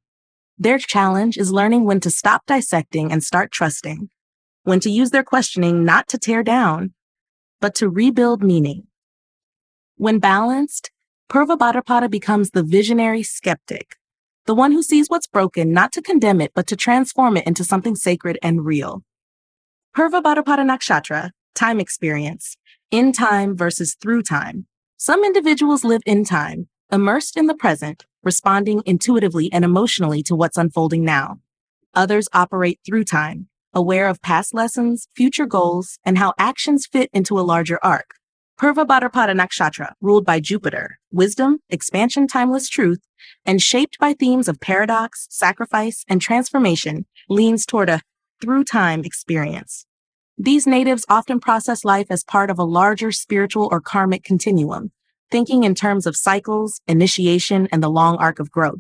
Their challenge is learning when to stop dissecting and start trusting, when to use their questioning not to tear down, but to rebuild meaning. When balanced, Purva Bhadrapada becomes the visionary skeptic, the one who sees what's broken not to condemn it, but to transform it into something sacred and real. Purva Bhadrapada Nakshatra, time experience, in time versus through time. Some individuals live in time, immersed in the present, responding intuitively and emotionally to what's unfolding now. Others operate through time, aware of past lessons, future goals, and how actions fit into a larger arc. Purva Bhadrapada Nakshatra, ruled by Jupiter, wisdom, expansion, timeless truth, and shaped by themes of paradox, sacrifice, and transformation, leans toward a through-time experience. These natives often process life as part of a larger spiritual or karmic continuum, thinking in terms of cycles, initiation, and the long arc of growth.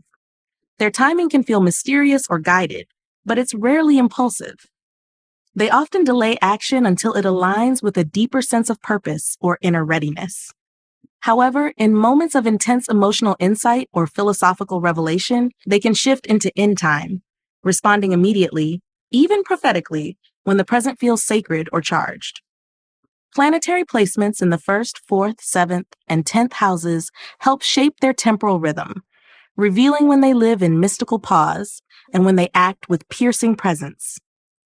Their timing can feel mysterious or guided, but it's rarely impulsive. They often delay action until it aligns with a deeper sense of purpose or inner readiness. However, in moments of intense emotional insight or philosophical revelation, they can shift into in time, responding immediately, even prophetically, when the present feels sacred or charged. Planetary placements in the 1st, 4th, 7th, and 10th houses help shape their temporal rhythm, revealing when they live in mystical pause and when they act with piercing presence.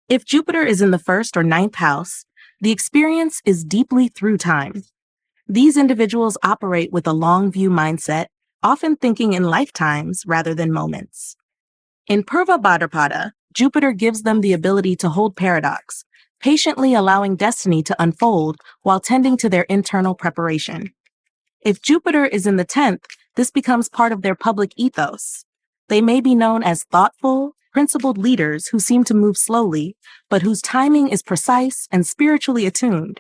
If Jupiter is in the 1st or 9th house, the experience is deeply through time. These individuals operate with a long view mindset, often thinking in lifetimes rather than moments. In Purva Bhadrapada, Jupiter gives them the ability to hold paradox, patiently allowing destiny to unfold while tending to their internal preparation. If Jupiter is in the 10th, this becomes part of their public ethos. They may be known as thoughtful, principled leaders who seem to move slowly, but whose timing is precise and spiritually attuned.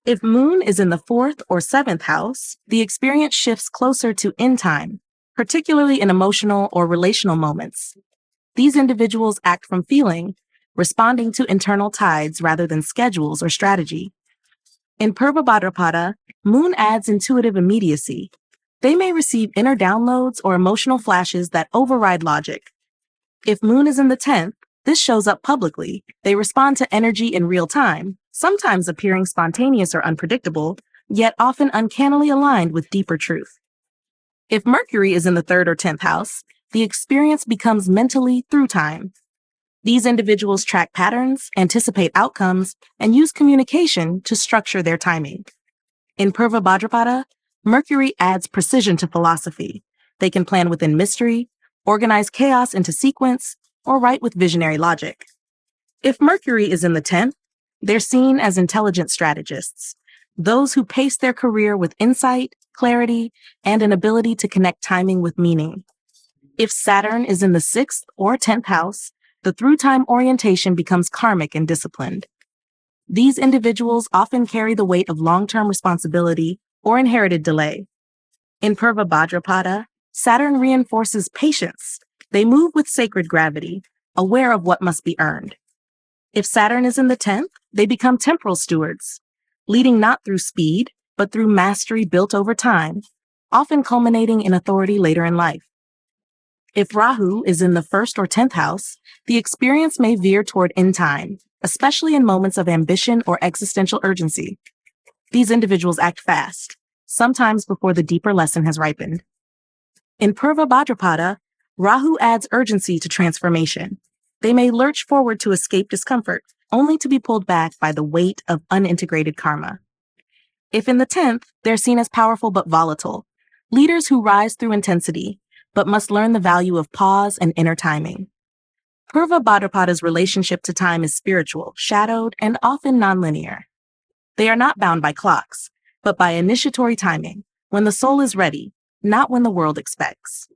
If Moon is in the 4th or 7th house, the experience shifts closer to in time, particularly in emotional or relational moments. These individuals act from feeling, responding to internal tides rather than schedules or strategy. In Purva Bhadrapada, moon adds intuitive immediacy. They may receive inner downloads or emotional flashes that override logic. If moon is in the 10th, this shows up publicly. They respond to energy in real time, sometimes appearing spontaneous or unpredictable, yet often uncannily aligned with deeper truth. If Mercury is in the 3rd or 10th house, the experience becomes mentally through time. These individuals track patterns, anticipate outcomes, and use communication to structure their timing. In Purva Bhadrapada, Mercury adds precision to philosophy. They can plan within mystery, organize chaos into sequence, or write with visionary logic. If Mercury is in the 10th, they're seen as intelligent strategists, those who pace their career with insight, clarity, and an ability to connect timing with meaning. If Saturn is in the 6th or 10th house, the through-time orientation becomes karmic and disciplined. These individuals often carry the weight of long-term responsibility or inherited delay. In Purva Bhadrapada, Saturn reinforces patience. They move with sacred gravity, aware of what must be earned. If Saturn is in the 10th, they become temporal stewards, leading not through speed, but through mastery built over time, often culminating in authority later in life. If Rahu is in the 1st or 10th house, the experience may veer toward end time, especially in moments of ambition or existential urgency. These individuals act fast, sometimes before the deeper lesson has ripened. In Purva Bhadrapada, Rahu adds urgency to transformation. They may lurch forward to escape discomfort, only to be pulled back by the weight of unintegrated karma. If in the 10th, they're seen as powerful but volatile, leaders who rise through intensity, but must learn the value of pause and inner timing. Purva Bhadrapada's relationship to time is spiritual, shadowed, and often nonlinear. They are not bound by clocks, but by initiatory timing, when the soul is ready, not when the world expects.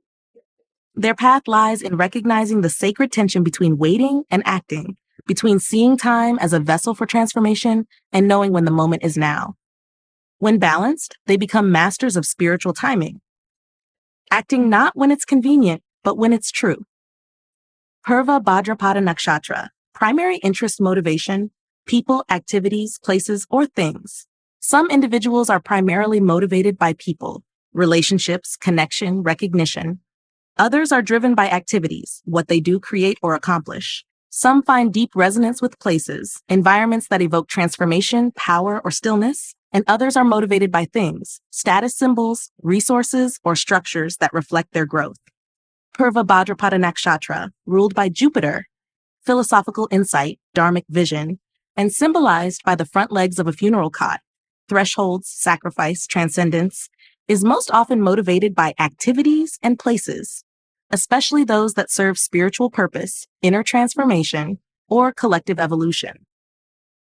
Their path lies in recognizing the sacred tension between waiting and acting, between seeing time as a vessel for transformation and knowing when the moment is now. When balanced, they become masters of spiritual timing, acting not when it's convenient, but when it's true. Purva Bhadrapada Nakshatra, primary interest motivation, people, activities, places, or things. Some individuals are primarily motivated by people, relationships, connection, recognition. Others are driven by activities, what they do, create, or accomplish. Some find deep resonance with places, environments that evoke transformation, power, or stillness, and others are motivated by things, status symbols, resources, or structures that reflect their growth. Purva Bhadrapada Nakshatra, ruled by Jupiter, philosophical insight, dharmic vision, and symbolized by the front legs of a funeral cot, thresholds, sacrifice, transcendence, is most often motivated by activities and places, especially those that serve spiritual purpose, inner transformation, or collective evolution.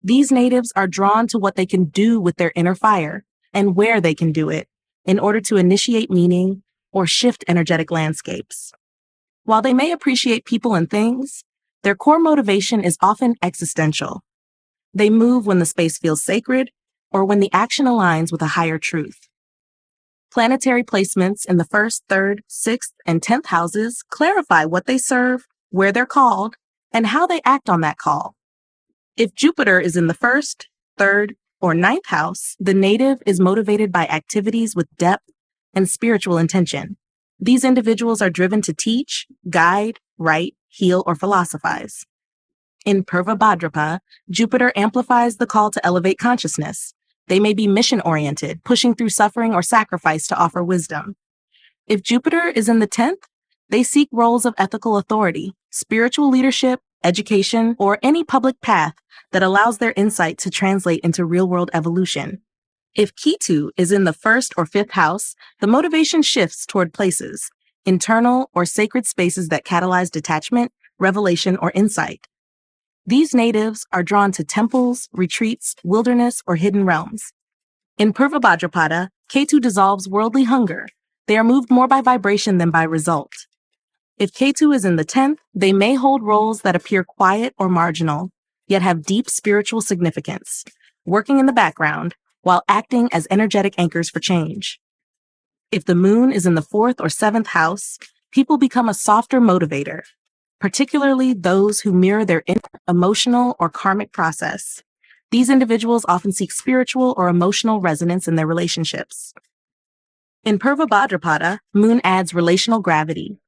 These natives are drawn to what they can do with their inner fire and where they can do it in order to initiate meaning or shift energetic landscapes. While they may appreciate people and things, their core motivation is often existential. They move when the space feels sacred or when the action aligns with a higher truth. Planetary placements in the 1st, 3rd, 6th, and 10th houses clarify what they serve, where they're called, and how they act on that call. If Jupiter is in the 1st, 3rd, or 9th house, the native is motivated by activities with depth and spiritual intention. These individuals are driven to teach, guide, write, heal, or philosophize. In Purva Bhadrapada, Jupiter amplifies the call to elevate consciousness. They may be mission-oriented, pushing through suffering or sacrifice to offer wisdom. If Jupiter is in the 10th, they seek roles of ethical authority, spiritual leadership, education, or any public path that allows their insight to translate into real-world evolution. If Ketu is in the 1st or 5th house, the motivation shifts toward places, internal or sacred spaces that catalyze detachment, revelation, or insight. These natives are drawn to temples, retreats, wilderness, or hidden realms. In Purva Bhadrapada, Ketu dissolves worldly hunger. They are moved more by vibration than by result. If Ketu is in the 10th, they may hold roles that appear quiet or marginal, yet have deep spiritual significance, working in the background while acting as energetic anchors for change. If the moon is in the 4th or 7th house, people become a softer motivator. particularly those who mirror their inner emotional or karmic process. These individuals often seek spiritual or emotional resonance in their relationships. In Purva Bhadrapada, Moon adds relational gravity.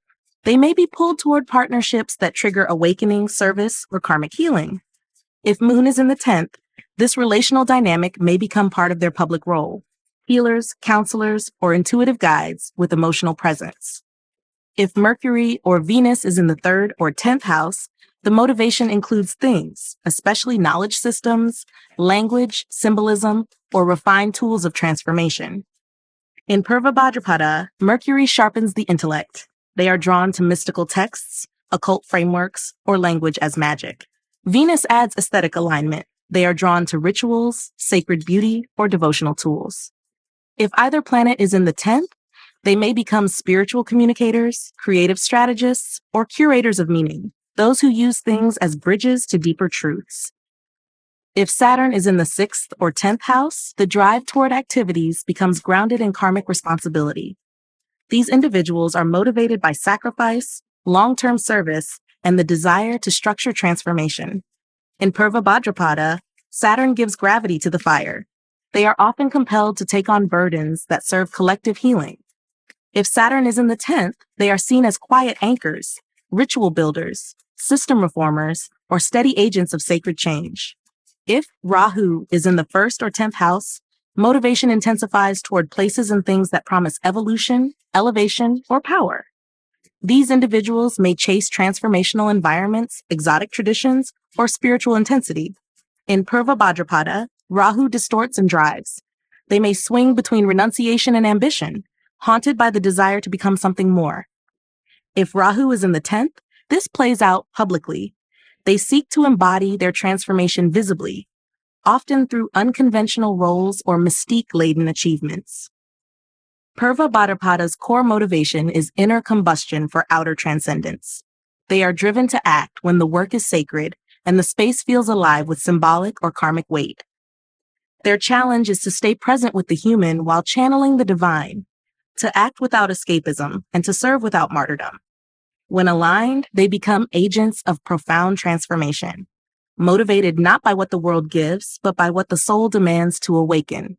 They may be pulled toward partnerships that trigger awakening, service, or karmic healing. If Moon is in the 10th, this relational dynamic may become part of their public role: healers, counselors, or intuitive guides with emotional presence. If Mercury or Venus is in the 3rd or 10th house, the motivation includes things, especially knowledge systems, language, symbolism, or refined tools of transformation. In Purva Bhadrapada, Mercury sharpens the intellect. They are drawn to mystical texts, occult frameworks, or language as magic. Venus adds aesthetic alignment. They are drawn to rituals, sacred beauty, or devotional tools. If either planet is in the 10th, they may become spiritual communicators, creative strategists, or curators of meaning, those who use things as bridges to deeper truths. If Saturn is in the 6th or 10th house, the drive toward activities becomes grounded in karmic responsibility. These individuals are motivated by sacrifice, long-term service, and the desire to structure transformation. In Purva Bhadrapada, Saturn gives gravity to the fire. They are often compelled to take on burdens that serve collective healing. If Saturn is in the 10th, they are seen as quiet anchors, ritual builders, system reformers, or steady agents of sacred change. If Rahu is in the 1st or 10th house, motivation intensifies toward places and things that promise evolution, elevation, or power. These individuals may chase transformational environments, exotic traditions, or spiritual intensity. In Purva Bhadrapada, Rahu distorts and drives. They may swing between renunciation and ambition, haunted by the desire to become something more. If Rahu is in the 10th, this plays out publicly. They seek to embody their transformation visibly, often through unconventional roles or mystique-laden achievements. Purva Bhadrapada's core motivation is inner combustion for outer transcendence. They are driven to act when the work is sacred and the space feels alive with symbolic or karmic weight. Their challenge is to stay present with the human while channeling the divine, to act without escapism, and to serve without martyrdom. When aligned, they become agents of profound transformation, motivated not by what the world gives, but by what the soul demands to awaken.